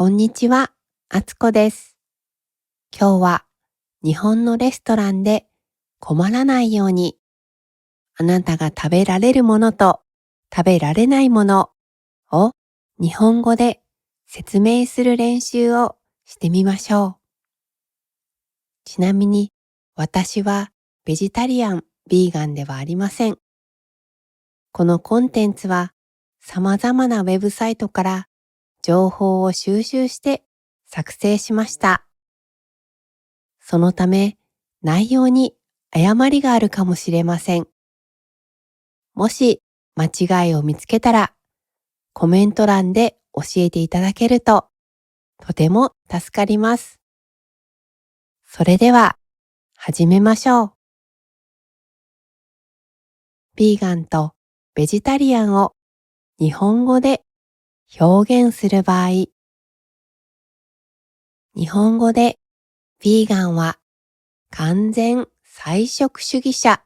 こんにちは、あつこです。今日は日本のレストランで困らないように、あなたが食べられるものと食べられないものを日本語で説明する練習をしてみましょう。ちなみに私はベジタリアン、ビーガンではありません。このコンテンツは様々なウェブサイトから情報を収集して作成しました。そのため内容に誤りがあるかもしれません。もし間違いを見つけたらコメント欄で教えていただけるととても助かります。それでは始めましょう。ビーガンとベジタリアンを日本語で表現する場合、日本語でビーガンは完全菜食主義者、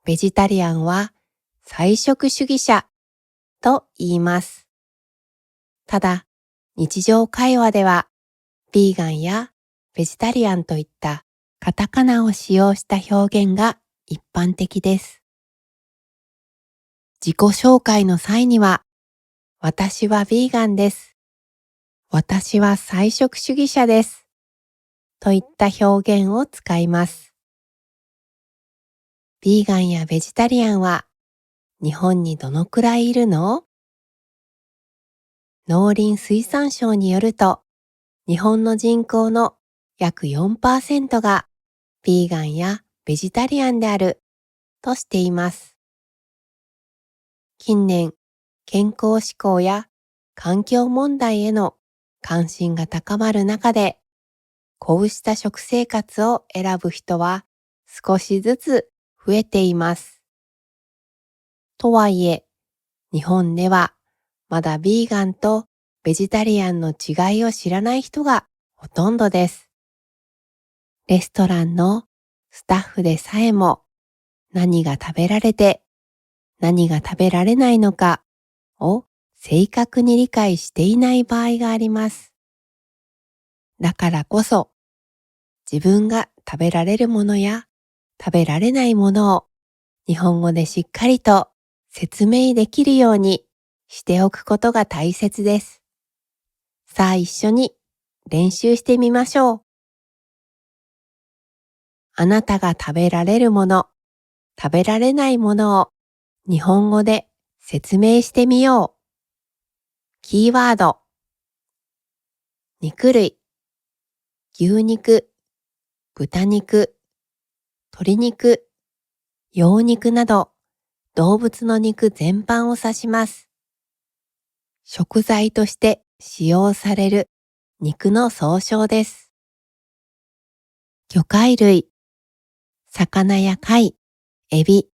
ベジタリアンは菜食主義者と言います。ただ、日常会話では、ビーガンやベジタリアンといったカタカナを使用した表現が一般的です。自己紹介の際には、私はビーガンです。私は菜食主義者です。といった表現を使います。ビーガンやベジタリアンは日本にどのくらいいるの？農林水産省によると、日本の人口の約 4% がビーガンやベジタリアンであるとしています。近年、健康志向や環境問題への関心が高まる中で、こうした食生活を選ぶ人は少しずつ増えています。とはいえ、日本ではまだビーガンとベジタリアンの違いを知らない人がほとんどです。レストランのスタッフでさえも何が食べられて何が食べられないのかを正確に理解していない場合があります。だからこそ自分が食べられるものや食べられないものを日本語でしっかりと説明できるようにしておくことが大切です。さあ一緒に練習してみましょう。あなたが食べられるもの、食べられないものを日本語で説明してみよう。キーワード、肉類、牛肉、豚肉、鶏肉、羊肉など動物の肉全般を指します。食材として使用される肉の総称です。魚介類、魚や貝、エビ、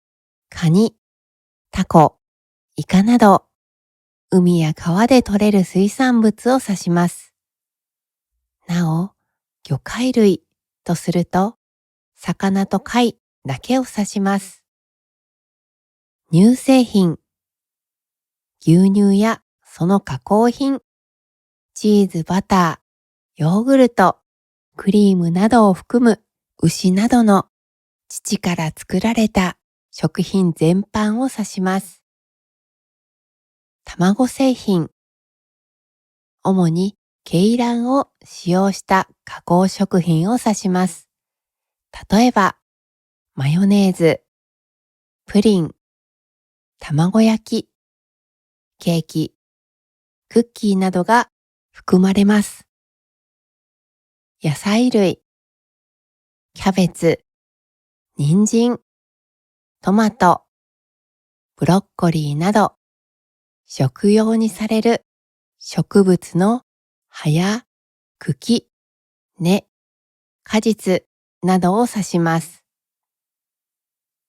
カニ、タコ、イカなど海や川で採れる水産物を指します。なお、魚介類とすると、魚と貝だけを指します。乳製品、牛乳やその加工品、チーズ、バター、ヨーグルト、クリームなどを含む牛などの乳から作られた食品全般を指します。卵製品、主に鶏卵を使用した加工食品を指します。例えば、マヨネーズ、プリン、卵焼き、ケーキ、クッキーなどが含まれます。野菜類、キャベツ、人参、トマト、ブロッコリーなど食用にされる植物の葉や茎、根、果実などを指します。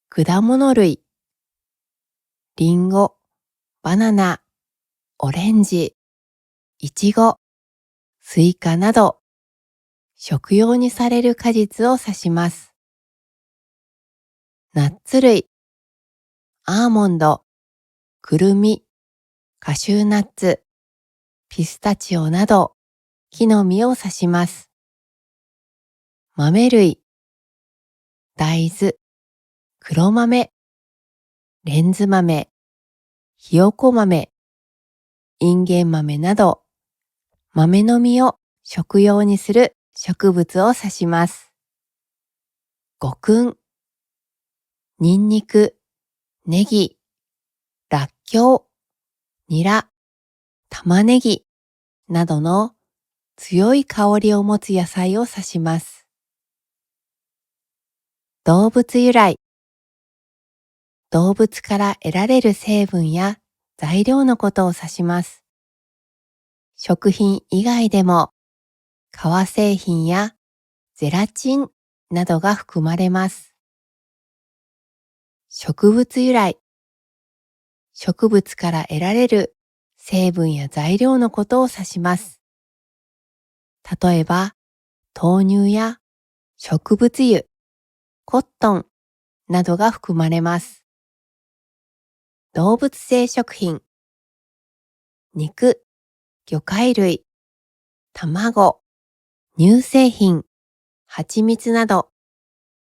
果物類、リンゴ、バナナ、オレンジ、イチゴ、スイカなど食用にされる果実を指します。ナッツ類、アーモンド、くるみ、カシューナッツ、ピスタチオなど木の実を指します。豆類、大豆、黒豆、レンズ豆、ひよこ豆、インゲン豆など豆の実を食用にする植物を指します。五燻、ニンニク、ネギ、らっきょう、ニラ、玉ねぎなどの強い香りを持つ野菜を指します。動物由来、動物から得られる成分や材料のことを指します。食品以外でも革製品やゼラチンなどが含まれます。植物由来、植物から得られる成分や材料のことを指します。例えば、豆乳や植物油、コットンなどが含まれます。動物性食品、肉、魚介類、卵、乳製品、蜂蜜など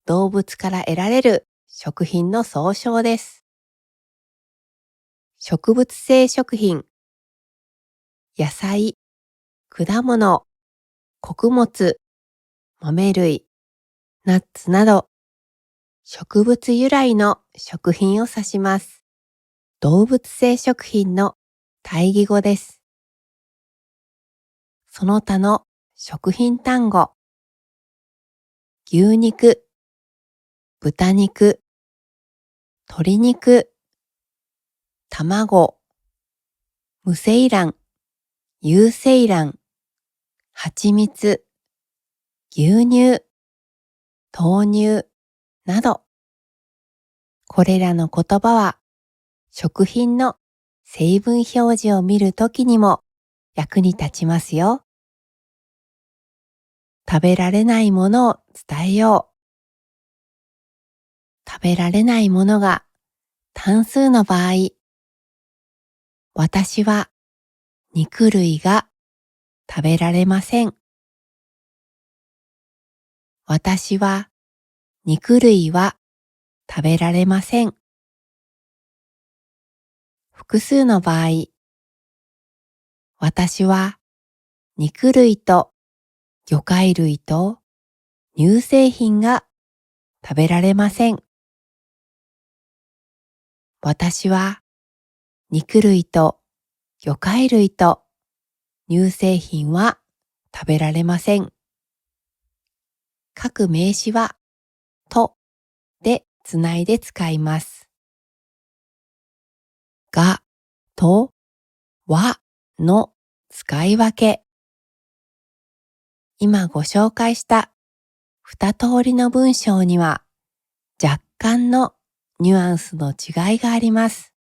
動物から得られる食品の総称です。植物性食品、野菜、果物、穀物、豆類、ナッツなど植物由来の食品を指します。動物性食品の対義語です。その他の食品単語、牛肉、豚肉、鶏肉、卵、無精卵、有精卵、蜂蜜、牛乳、豆乳など、これらの言葉は食品の成分表示を見るときにも役に立ちますよ。食べられないものを伝えよう。食べられないものが単数の場合、私は肉類が食べられません。私は肉類は食べられません。複数の場合、私は肉類と魚介類と乳製品が食べられません。私は肉類と魚介類と乳製品は食べられません。各名詞はとでつないで使います。が、と、はの使い分け。今ご紹介した二通りの文章には若干のニュアンスの違いがあります。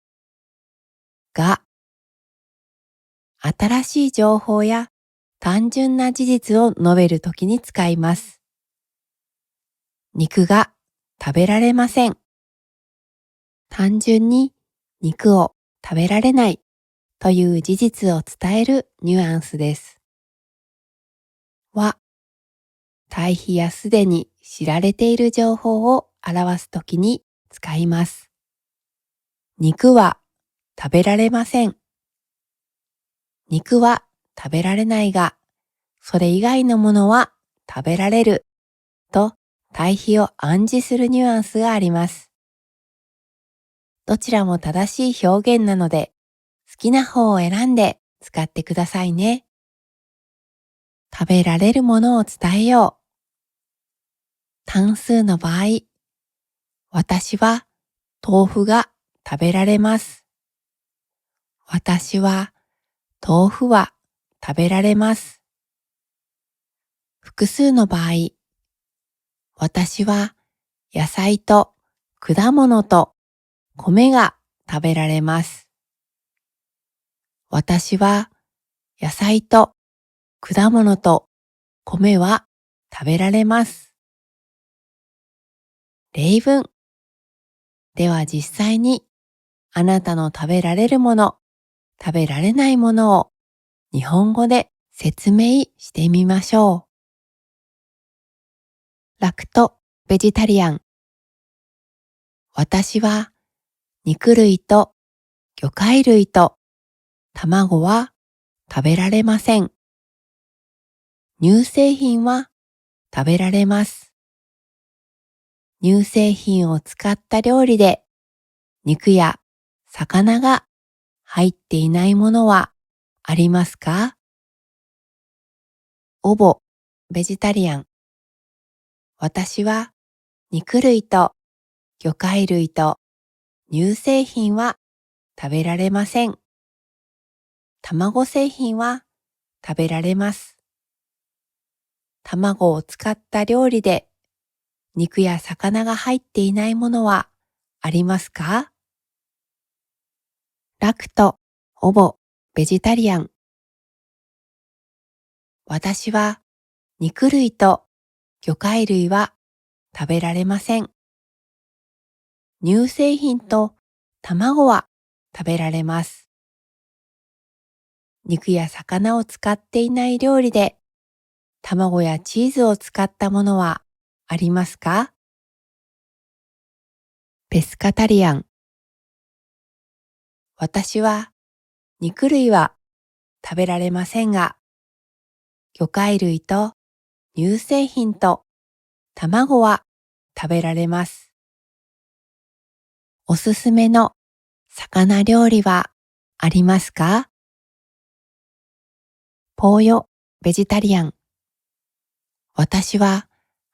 が、新しい情報や単純な事実を述べるときに使います。肉が食べられません。単純に肉を食べられないという事実を伝えるニュアンスです。は、対比やすでに知られている情報を表すときに使います。肉は食べられません。肉は食べられないが、それ以外のものは食べられると対比を暗示するニュアンスがあります。どちらも正しい表現なので、好きな方を選んで使ってくださいね。食べられるものを伝えよう。単数の場合、私は豆腐が食べられます。私は豆腐は食べられます。複数の場合、私は野菜と果物と米が食べられます。私は野菜と果物と米は食べられます。例文。では実際にあなたの食べられるもの、食べられないものを日本語で説明してみましょう。ラクトベジタリアン。私は肉類と魚介類と卵は食べられません。乳製品は食べられます。乳製品を使った料理で肉や魚が入っていないものはありますか？オボ、ベジタリアン。私は肉類と魚介類と乳製品は食べられません。卵製品は食べられます。卵を使った料理で肉や魚が入っていないものはありますか？ラクト、オボ、ベジタリアン。私は肉類と魚介類は食べられません。乳製品と卵は食べられます。肉や魚を使っていない料理で卵やチーズを使ったものはありますか？ペスカタリアン。私は肉類は食べられませんが、魚介類と乳製品と卵は食べられます。おすすめの魚料理はありますか？ポーヨ、ベジタリアン。私は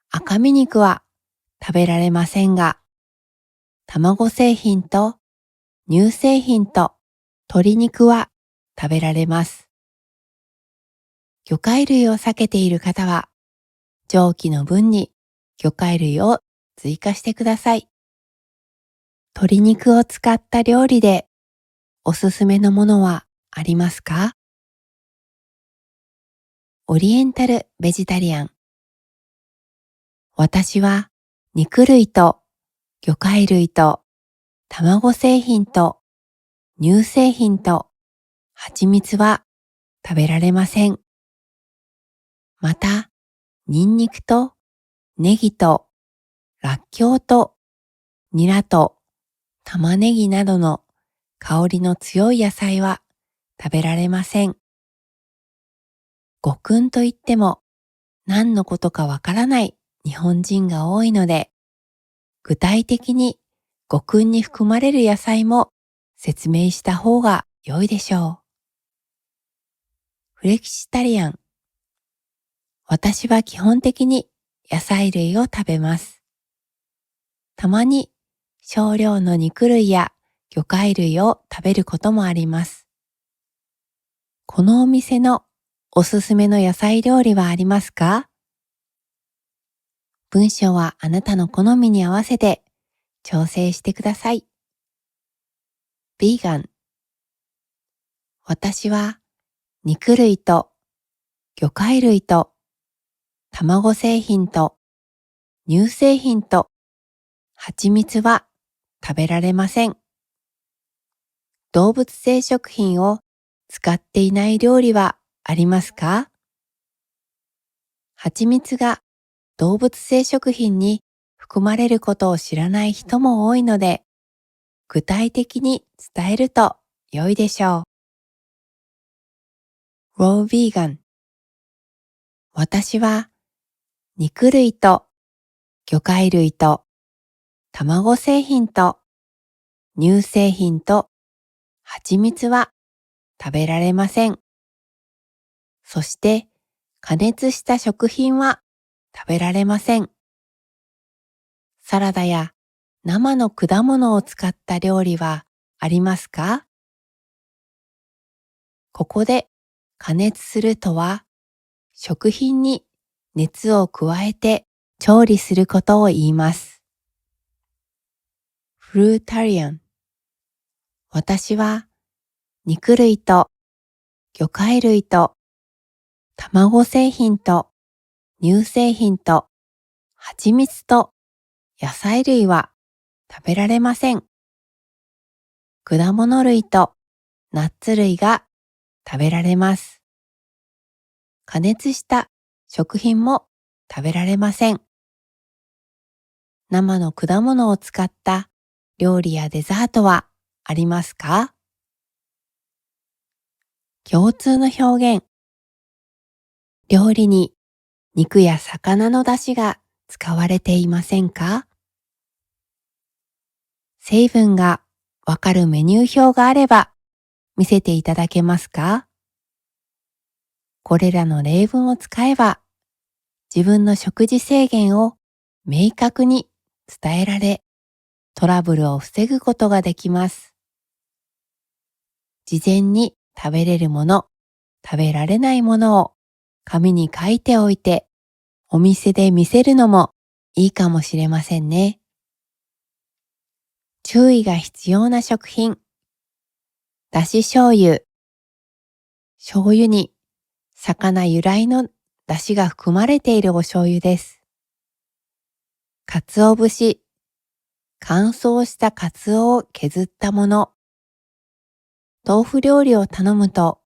赤身肉は食べられませんが、卵製品と乳製品と鶏肉は食べられます。魚介類を避けている方は、上記の文に魚介類を追加してください。鶏肉を使った料理でおすすめのものはありますか？オリエンタルベジタリアン。私は肉類と魚介類と卵製品と乳製品と蜂蜜は食べられません。また、ニンニクとネギとラッキョウとニラと玉ねぎなどの香りの強い野菜は食べられません。ごくんといっても何のことかわからない日本人が多いので、具体的にごくんに含まれる野菜も説明した方が良いでしょう。フレキシタリアン。私は基本的に野菜類を食べます。たまに少量の肉類や魚介類を食べることもあります。このお店のおすすめの野菜料理はありますか？文章はあなたの好みに合わせて調整してください。ビーガン。私は肉類と魚介類と卵製品と乳製品と蜂蜜は食べられません。動物性食品を使っていない料理はありますか？蜂蜜が動物性食品に含まれることを知らない人も多いので、具体的に伝えると良いでしょう。Raw Vegan。私は肉類と魚介類と卵製品と乳製品と蜂蜜は食べられません。そして加熱した食品は食べられません。サラダや生の果物を使った料理はありますか？ここで加熱するとは、食品に熱を加えて調理することを言います。フルータリアン。私は肉類と魚介類と卵製品と乳製品と蜂蜜と野菜類は食べられません。果物類とナッツ類が食べられます。加熱した食品も食べられません。生の果物を使った料理やデザートはありますか？共通の表現。料理に肉や魚の出汁が使われていませんか？成分がわかるメニュー表があれば見せていただけますか？これらの例文を使えば自分の食事制限を明確に伝えられ、トラブルを防ぐことができます。事前に食べれるもの、食べられないものを紙に書いておいて、お店で見せるのもいいかもしれませんね。注意が必要な食品。だし醤油。醤油に魚由来のだしが含まれているお醤油です。鰹節。乾燥した鰹を削ったもの。豆腐料理を頼むと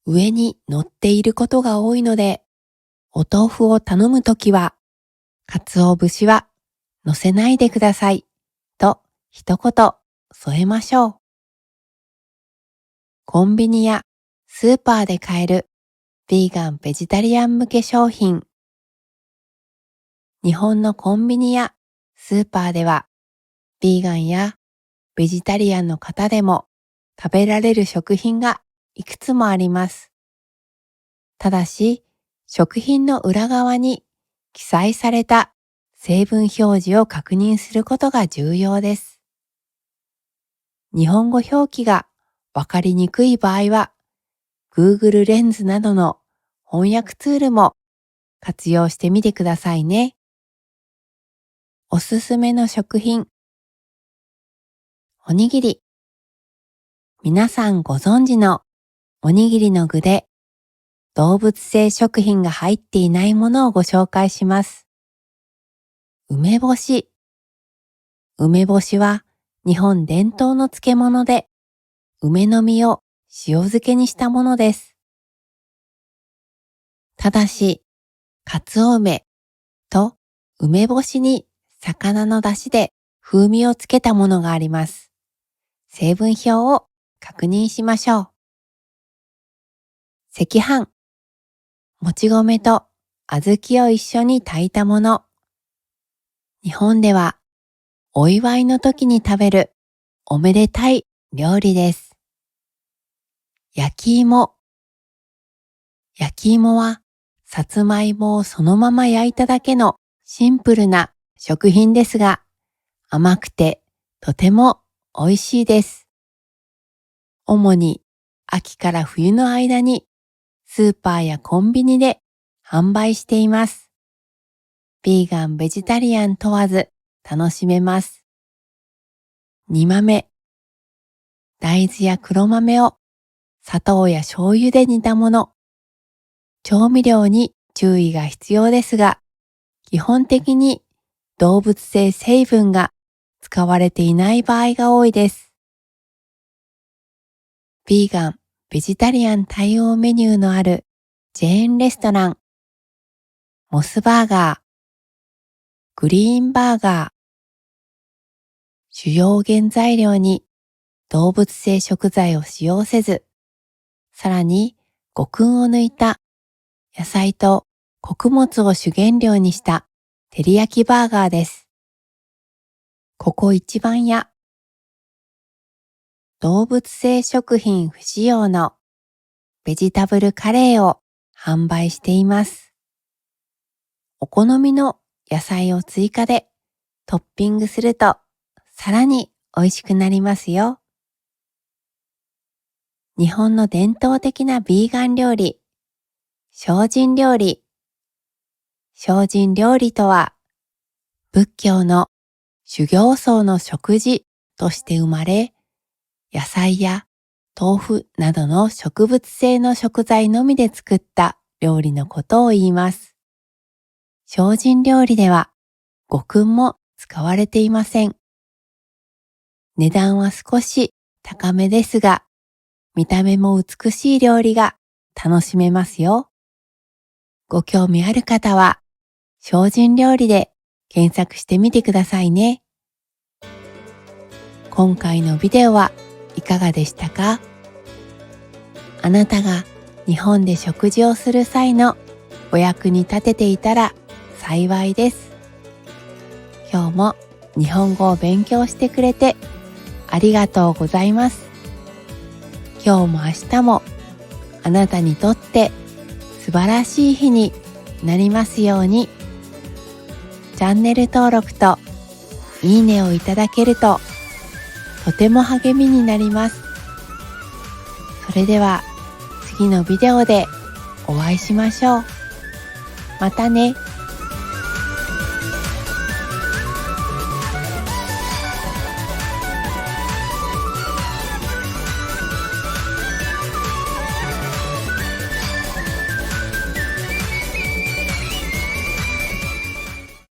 上に乗っていることが多いので、お豆腐を頼むときは、鰹節は乗せないでくださいと一言添えましょう。コンビニやスーパーで買えるヴィーガン・ベジタリアン向け商品。日本のコンビニやスーパーでは、ヴィーガンやベジタリアンの方でも食べられる食品がいくつもあります。ただし、食品の裏側に記載された成分表示を確認することが重要です。日本語表記がわかりにくい場合は、Google レンズなどの翻訳ツールも活用してみてくださいね。おすすめの食品。おにぎり。皆さんご存知のおにぎりの具で動物性食品が入っていないものをご紹介します。梅干し。梅干しは日本伝統の漬物で、梅の実を塩漬けにしたものです。ただし、かつお梅と梅干しに魚の出汁で風味をつけたものがあります。成分表を確認しましょう。赤飯。もち米と小豆を一緒に炊いたもの。日本ではお祝いの時に食べるおめでたい料理です。焼き芋。焼き芋はさつまいもをそのまま焼いただけのシンプルな食品ですが、甘くてとても美味しいです。主に秋から冬の間にスーパーやコンビニで販売しています。ヴィーガン・ベジタリアン問わず楽しめます。煮豆。大豆や黒豆を砂糖や醤油で煮たもの。調味料に注意が必要ですが、基本的に動物性成分が使われていない場合が多いです。ヴィーガン・ベジタリアン対応メニューのあるチェーンレストラン。モスバーガー、グリーンバーガー。主要原材料に動物性食材を使用せず、さらに五燻を抜いた野菜と穀物を主原料にした照り焼きバーガーです。ここ一番屋。動物性食品不使用のベジタブルカレーを販売しています。お好みの野菜を追加でトッピングするとさらに美味しくなりますよ。日本の伝統的なヴィーガン料理、精進料理。精進料理とは、仏教の修行僧の食事として生まれ、野菜や豆腐などの植物性の食材のみで作った料理のことを言います。精進料理では、五燻も使われていません。値段は少し高めですが、見た目も美しい料理が楽しめますよ。ご興味ある方は、精進料理で検索してみてくださいね。今回のビデオはいかがでしたか？あなたが日本で食事をする際のお役に立てていたら幸いです。今日も日本語を勉強してくれてありがとうございます。今日も明日もあなたにとって素晴らしい日になりますように。チャンネル登録といいねをいただけるととても励みになります。それでは次のビデオでお会いしましょう。またね。